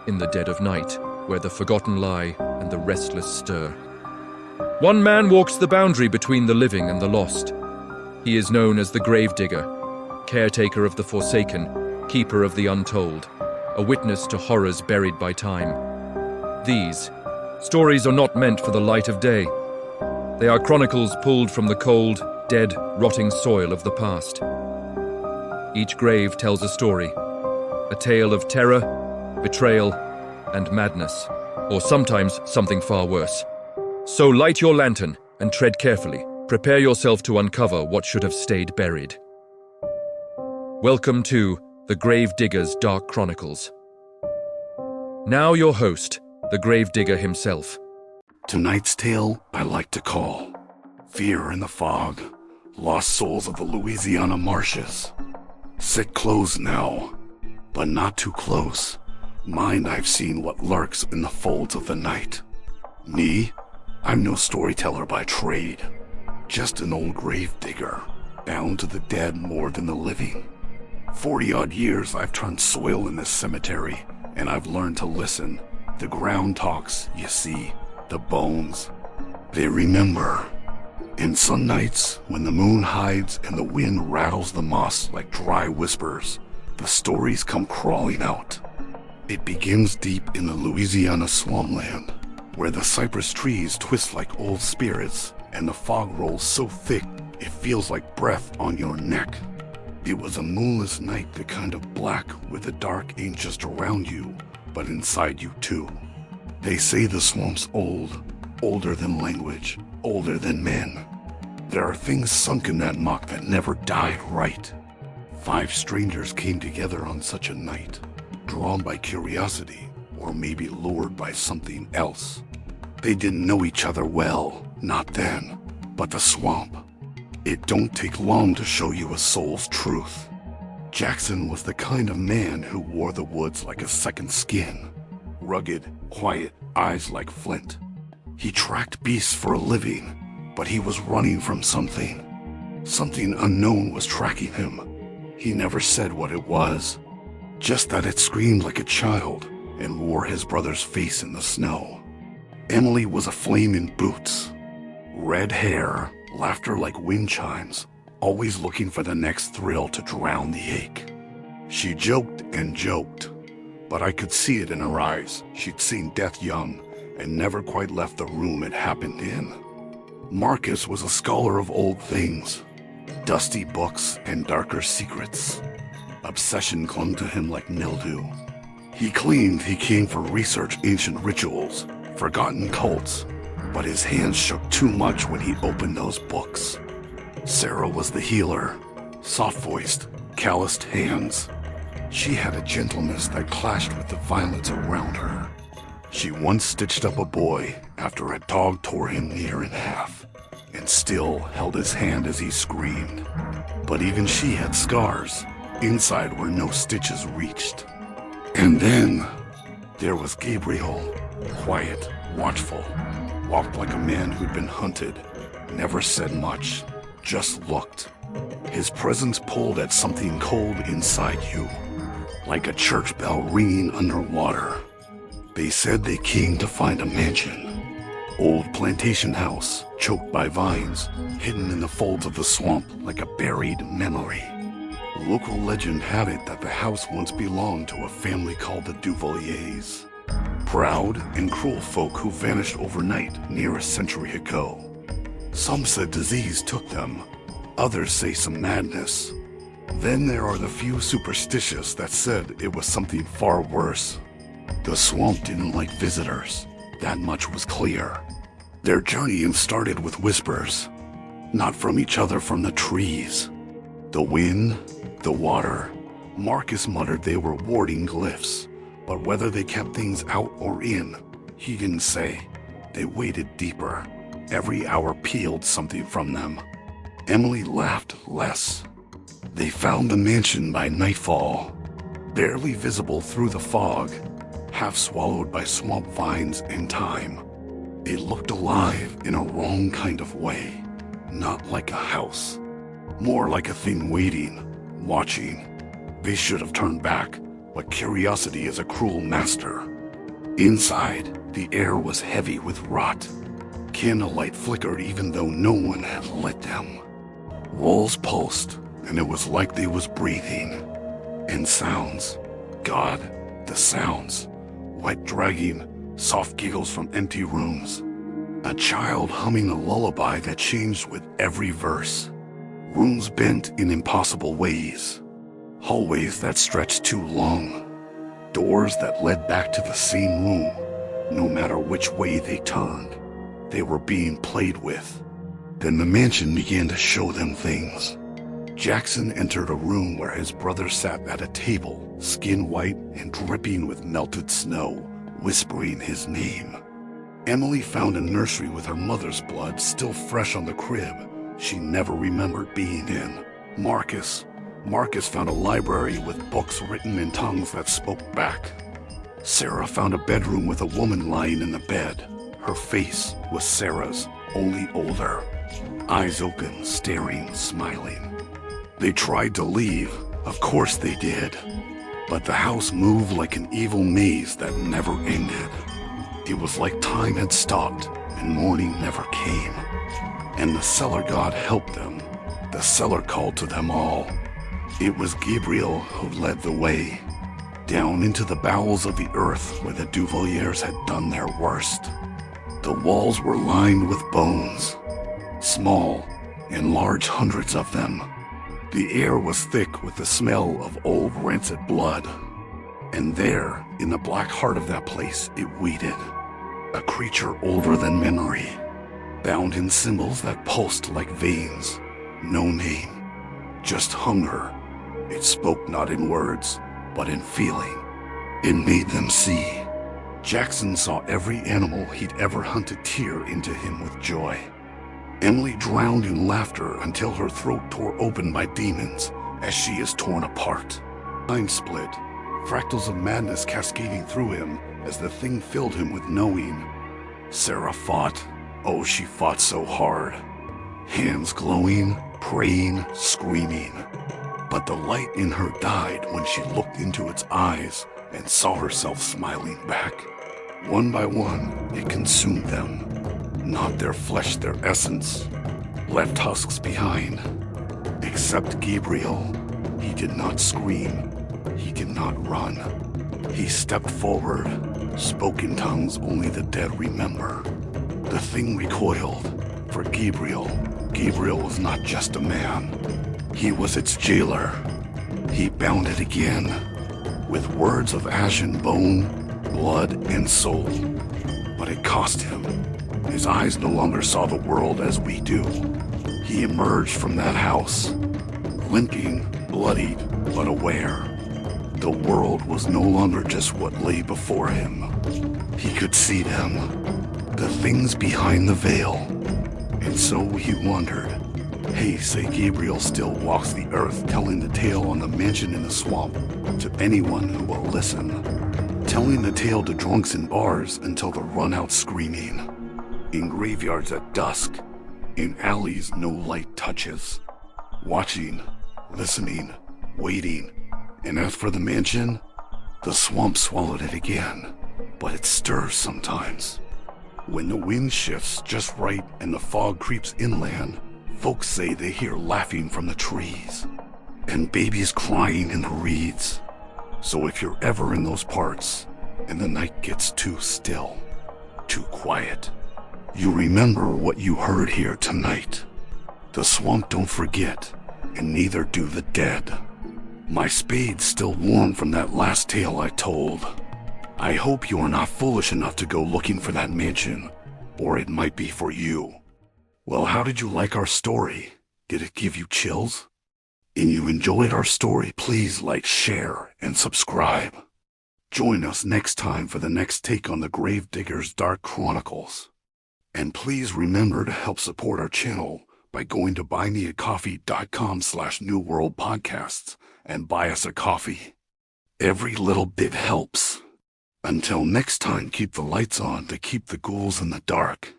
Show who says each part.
Speaker 1: in the dead of night, where the forgotten lie and the restless stir. One man walks the boundary between the living and the lost. He is known as the gravedigger, caretaker of the forsaken, keeper of the untold, a witness to horrors buried by time. These stories are not meant for the light of day. They are chronicles pulled from the cold, dead, rotting soil of the past. Each grave tells a story, a tale of terror, betrayal, and madness, or sometimes something far worse. So light your lantern and tread carefully. Prepare yourself to uncover what should have stayed buried. Welcome to The Gravedigger's Dark Chronicles. Now your host, the Gravedigger himself.
Speaker 2: Tonight's tale I like to call Fear in the Fog, Lost Souls of the Louisiana Marshes. Sit close now, but not too close. Mind I've seen what lurks in the folds of the night. Me? I'm no storyteller by trade. Just an old gravedigger, bound to the dead more than the living. 40-odd years I've turned soil in this cemetery, and I've learned to listen. The ground talks, you see, the bones. They remember. And some nights, when the moon hides and the wind rattles the moss like dry whispers, the stories come crawling out. It begins deep in the Louisiana swampland, where the cypress trees twist like old spirits and the fog rolls so thick it feels like breath on your neck. It was a moonless night, the kind of black where the dark ain't just around you, but inside you too. They say the swamp's old, older than language, older than men. There are things sunk in that muck that never died right. 5 strangers came together on such a night, drawn by curiosity, or maybe lured by something else. They didn't know each other well, not then, but the swamp. It don't take long to show you a soul's truth. Jackson was the kind of man who wore the woods like a second skin. Rugged, quiet, eyes like flint. He tracked beasts for a living, but he was running from something. Something unknown was tracking him. He never said what it was, just that it screamed like a child and wore his brother's face in the snow. Emily was aflame in boots. Red hair, laughter like wind chimes, always looking for the next thrill to drown the ache. She joked and joked, but I could see it in her eyes. She'd seen death young and never quite left the room it happened in. Marcus was a scholar of old things, dusty books and darker secrets. Obsession clung to him like mildew. He claimed he came for research ancient rituals, forgotten cults, but his hands shook too much when he opened those books. Sarah was the healer, soft-voiced, calloused hands. She had a gentleness that clashed with the violence around her. She once stitched up a boy after a dog tore him near in half, and still held his hand as he screamed. But even she had scars, inside where no stitches reached. And then there was Gabriel, quiet, watchful, walked like a man who'd been hunted, never said much, just looked. His presence pulled at something cold inside you, like a church bell ringing underwater. They said they came to find a mansion, old plantation house, choked by vines, hidden in the folds of the swamp like a buried memory. Local legend had it that the house once belonged to a family called the Duvaliers. Proud and cruel folk who vanished overnight near a century ago. Some said disease took them, others say some madness. Then there are the few superstitious that said it was something far worse. The swamp didn't like visitors, that much was clear. Their journeying started with whispers, not from each other, from the trees. The wind, the water. Marcus muttered they were warding glyphs, but whether they kept things out or in, he didn't say. They waited deeper. Every hour peeled something from them. Emily laughed less. They found the mansion by nightfall, barely visible through the fog, half swallowed by swamp vines and time. It looked alive in a wrong kind of way, not like a house, more like a thing waiting, watching. They should have turned back, but curiosity is a cruel master. Inside, the air was heavy with rot. Candlelight flickered even though no one had lit them. Walls pulsed, and it was like they was breathing. And sounds. God, the sounds. Wet dragging, soft giggles from empty rooms. A child humming a lullaby that changed with every verse. Rooms bent in impossible ways. Hallways that stretched too long. Doors that led back to the same room, no matter which way they turned. They were being played with. Then the mansion began to show them things. Jackson entered a room where his brother sat at a table, skin white and dripping with melted snow, whispering his name. Emily found a nursery with her mother's blood still fresh on the crib she never remembered being in. Marcus found a library with books written in tongues that spoke back. Sarah found a bedroom with a woman lying in the bed. Her face was Sarah's, only older. Eyes open, staring, smiling. They tried to leave, of course they did. But the house moved like an evil maze that never ended. It was like time had stopped and morning never came. And the cellar god helped them. The cellar called to them all. It was Gabriel who led the way, down into the bowels of the earth where the Duvaliers had done their worst. The walls were lined with bones, small and large, hundreds of them. The air was thick with the smell of old rancid blood. And there, in the black heart of that place, it waited, a creature older than memory, bound in symbols that pulsed like veins. No name, just hunger. It spoke not in words, but in feeling. It made them see. Jackson saw every animal he'd ever hunted tear into him with joy. Emily drowned in laughter until her throat tore open by demons as she is torn apart. Mind split, fractals of madness cascading through him as the thing filled him with knowing. Sarah fought. Oh, she fought so hard. Hands glowing, praying, screaming. But the light in her died when she looked into its eyes and saw herself smiling back. One by one, it consumed them. Not their flesh, their essence. Left husks behind. Except Gabriel. He did not scream. He did not run. He stepped forward, spoke in tongues only the dead remember. The thing recoiled. For Gabriel was not just a man. He was its jailer. He bound it again, with words of ashen bone, blood, and soul. But it cost him. His eyes no longer saw the world as we do. He emerged from that house, limping, bloodied, but aware. The world was no longer just what lay before him. He could see them, the things behind the veil. And so he wondered. Hey, say Gabriel still walks the earth telling the tale on the mansion in the swamp to anyone who will listen. Telling the tale to drunks in bars until the run out screaming. In graveyards at dusk. In alleys no light touches. Watching, listening, waiting. And as for the mansion, the swamp swallowed it again. But it stirs sometimes. When the wind shifts just right and the fog creeps inland, folks say they hear laughing from the trees and babies crying in the reeds. So if you're ever in those parts and the night gets too still, too quiet, you remember what you heard here tonight. The swamp don't forget, and neither do the dead. My spade's still warm from that last tale I told. I hope you are not foolish enough to go looking for that mansion, or it might be for you. Well, how did you like our story? Did it give you chills? And you enjoyed our story, please like, share, and subscribe. Join us next time for the next take on the Gravedigger's Dark Chronicles. And please remember to help support our channel by going to buymeacoffee.com/newworldpodcasts and buy us a coffee. Every little bit helps. Until next time, keep the lights on to keep the ghouls in the dark.